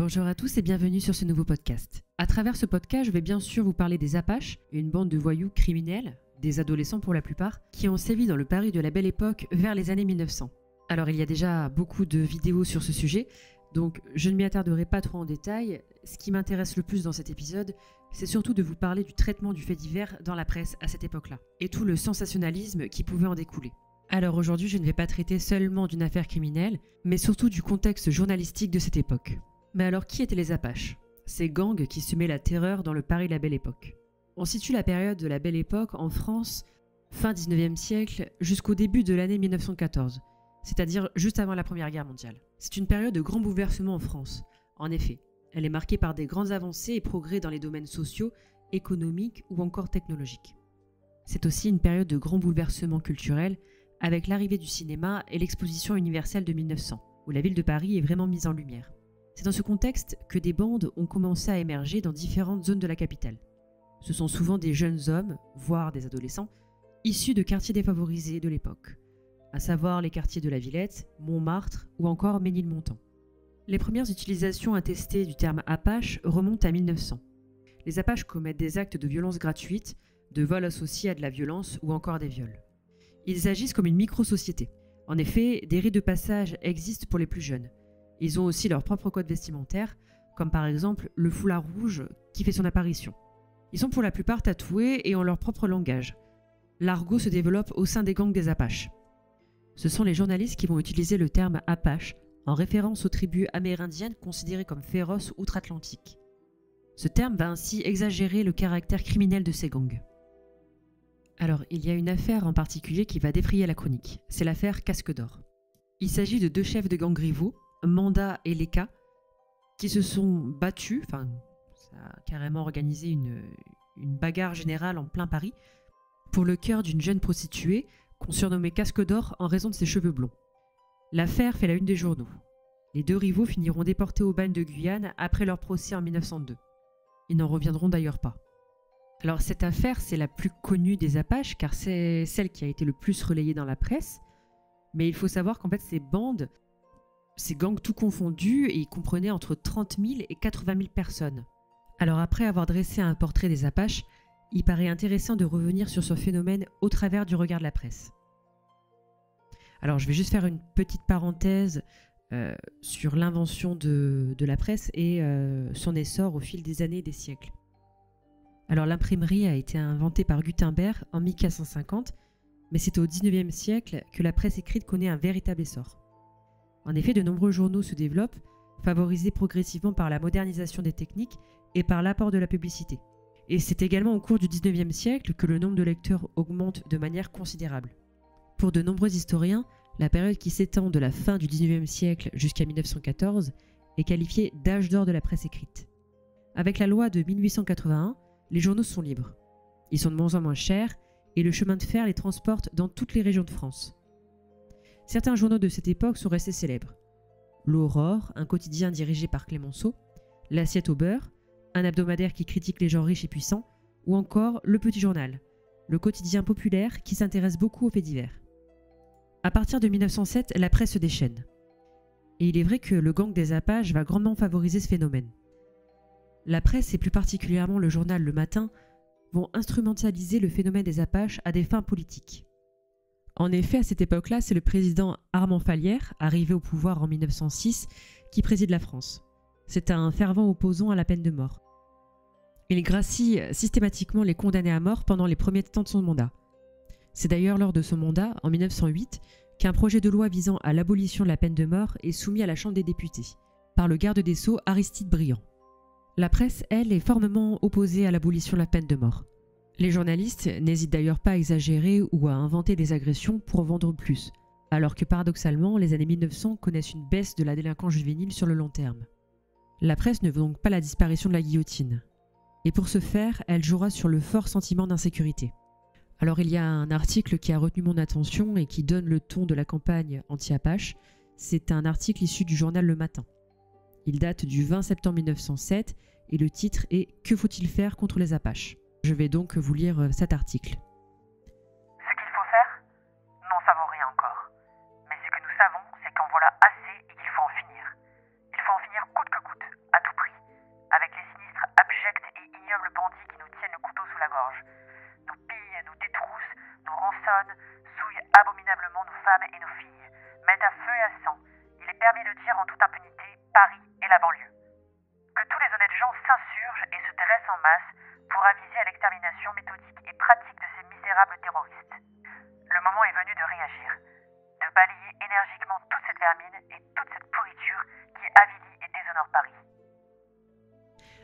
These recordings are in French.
Bonjour à tous et bienvenue sur ce nouveau podcast. À travers ce podcast, je vais bien sûr vous parler des Apaches, une bande de voyous criminels, des adolescents pour la plupart, qui ont sévi dans le Paris de la Belle Époque vers les années 1900. Alors il y a déjà beaucoup de vidéos sur ce sujet, donc je ne m'y attarderai pas trop en détail. Ce qui m'intéresse le plus dans cet épisode, c'est surtout de vous parler du traitement du fait divers dans la presse à cette époque-là, et tout le sensationnalisme qui pouvait en découler. Alors aujourd'hui, je ne vais pas traiter seulement d'une affaire criminelle, mais surtout du contexte journalistique de cette époque. Mais alors, qui étaient les Apaches ? Ces gangs qui semaient la terreur dans le Paris de la Belle Époque. On situe la période de la Belle Époque en France, fin 19e siècle, jusqu'au début de l'année 1914, c'est-à-dire juste avant la Première Guerre mondiale. C'est une période de grand bouleversement en France. En effet, elle est marquée par des grandes avancées et progrès dans les domaines sociaux, économiques ou encore technologiques. C'est aussi une période de grand bouleversement culturel, avec l'arrivée du cinéma et l'exposition universelle de 1900, où la ville de Paris est vraiment mise en lumière. C'est dans ce contexte que des bandes ont commencé à émerger dans différentes zones de la capitale. Ce sont souvent des jeunes hommes, voire des adolescents, issus de quartiers défavorisés de l'époque, à savoir les quartiers de la Villette, Montmartre ou encore Ménilmontant. Les premières utilisations attestées du terme Apache remontent à 1900. Les Apaches commettent des actes de violence gratuite, de vols associés à de la violence ou encore des viols. Ils agissent comme une micro-société. En effet, des rites de passage existent pour les plus jeunes. Ils ont aussi leur propre code vestimentaire, comme par exemple le foulard rouge qui fait son apparition. Ils sont pour la plupart tatoués et ont leur propre langage. L'argot se développe au sein des gangs des Apaches. Ce sont les journalistes qui vont utiliser le terme Apache en référence aux tribus amérindiennes considérées comme féroces outre-Atlantique. Ce terme va ainsi exagérer le caractère criminel de ces gangs. Alors, il y a une affaire en particulier qui va défrayer la chronique. C'est l'affaire Casque d'Or. Il s'agit de deux chefs de gangs rivaux, Manda et Leka, qui se sont battus, ça a carrément organisé une bagarre générale en plein Paris, pour le cœur d'une jeune prostituée qu'on surnommait Casque d'Or en raison de ses cheveux blonds. L'affaire fait la une des journaux. Les deux rivaux finiront déportés au bagne de Guyane après leur procès en 1902. Ils n'en reviendront d'ailleurs pas. Alors cette affaire, c'est la plus connue des Apaches car c'est celle qui a été le plus relayée dans la presse, mais il faut savoir qu'en fait ces gangs tout confondus, ils comprenaient entre 30 000 et 80 000 personnes. Alors après avoir dressé un portrait des Apaches, il paraît intéressant de revenir sur ce phénomène au travers du regard de la presse. Alors je vais juste faire une petite parenthèse sur l'invention de la presse et son essor au fil des années et des siècles. Alors l'imprimerie a été inventée par Gutenberg en 1550, mais c'est au XIXe siècle que la presse écrite connaît un véritable essor. En effet, de nombreux journaux se développent, favorisés progressivement par la modernisation des techniques et par l'apport de la publicité. Et c'est également au cours du XIXe siècle que le nombre de lecteurs augmente de manière considérable. Pour de nombreux historiens, la période qui s'étend de la fin du XIXe siècle jusqu'à 1914 est qualifiée d'âge d'or de la presse écrite. Avec la loi de 1881, les journaux sont libres. Ils sont de moins en moins chers et le chemin de fer les transporte dans toutes les régions de France. Certains journaux de cette époque sont restés célèbres. L'Aurore, un quotidien dirigé par Clémenceau, L'Assiette au beurre, un hebdomadaire qui critique les gens riches et puissants, ou encore Le Petit Journal, le quotidien populaire qui s'intéresse beaucoup aux faits divers. À partir de 1907, la presse se déchaîne. Et il est vrai que le gang des Apaches va grandement favoriser ce phénomène. La presse, et plus particulièrement le journal Le Matin, vont instrumentaliser le phénomène des Apaches à des fins politiques. En effet, à cette époque-là, c'est le président Armand Fallières, arrivé au pouvoir en 1906, qui préside la France. C'est un fervent opposant à la peine de mort. Il gracie systématiquement les condamnés à mort pendant les premiers temps de son mandat. C'est d'ailleurs lors de son mandat, en 1908, qu'un projet de loi visant à l'abolition de la peine de mort est soumis à la Chambre des députés, par le garde des Sceaux Aristide Briand. La presse, elle, est formellement opposée à l'abolition de la peine de mort. Les journalistes n'hésitent d'ailleurs pas à exagérer ou à inventer des agressions pour vendre plus, alors que paradoxalement, les années 1900 connaissent une baisse de la délinquance juvénile sur le long terme. La presse ne veut donc pas la disparition de la guillotine. Et pour ce faire, elle jouera sur le fort sentiment d'insécurité. Alors il y a un article qui a retenu mon attention et qui donne le ton de la campagne anti-Apache. C'est un article issu du journal Le Matin. Il date du 20 septembre 1907 et le titre est « Que faut-il faire contre les Apaches ?» Je vais donc vous lire cet article. Ce qu'il faut faire, nous n'en savons rien encore. Mais ce que nous savons, c'est qu'en voilà assez et qu'il faut en finir. Il faut en finir coûte que coûte, à mettent à feu et à sang, il est permis de dire en toute impunité, Paris et la banlieue. Que tous les honnêtes gens s'insurgent et se dressent en masse pour aviser à l'extermination méthodique et pratique de ces misérables terroristes. Le moment est venu de réagir, de balayer énergiquement toute cette vermine et toute cette pourriture qui avilit et déshonore Paris.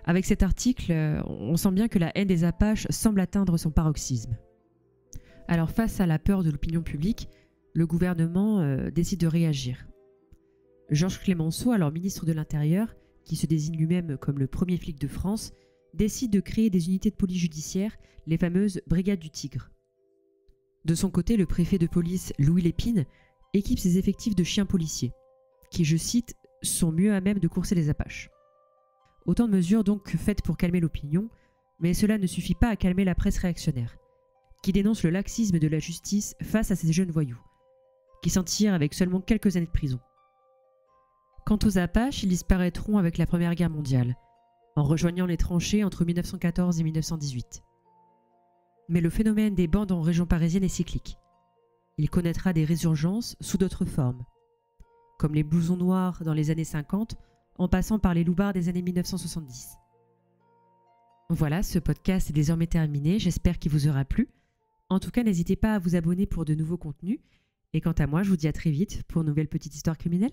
Avec cet article, on sent bien que la haine des Apaches semble atteindre son paroxysme. Alors face à la peur de l'opinion publique, le gouvernement décide de réagir. Georges Clemenceau, alors ministre de l'Intérieur, qui se désigne lui-même comme le premier flic de France, décide de créer des unités de police judiciaire, les fameuses Brigades du Tigre. De son côté, le préfet de police, Louis Lépine, équipe ses effectifs de chiens policiers, qui, je cite, sont mieux à même de courser les Apaches. Autant de mesures donc faites pour calmer l'opinion, mais cela ne suffit pas à calmer la presse réactionnaire, qui dénonce le laxisme de la justice face à ces jeunes voyous, qui s'en tirent avec seulement quelques années de prison. Quant aux Apaches, ils disparaîtront avec la Première Guerre mondiale, en rejoignant les tranchées entre 1914 et 1918. Mais le phénomène des bandes en région parisienne est cyclique. Il connaîtra des résurgences sous d'autres formes, comme les blousons noirs dans les années 50, en passant par les loupards des années 1970. Voilà, ce podcast est désormais terminé, j'espère qu'il vous aura plu. En tout cas, n'hésitez pas à vous abonner pour de nouveaux contenus, et quant à moi, je vous dis à très vite pour une nouvelle petite histoire criminelle.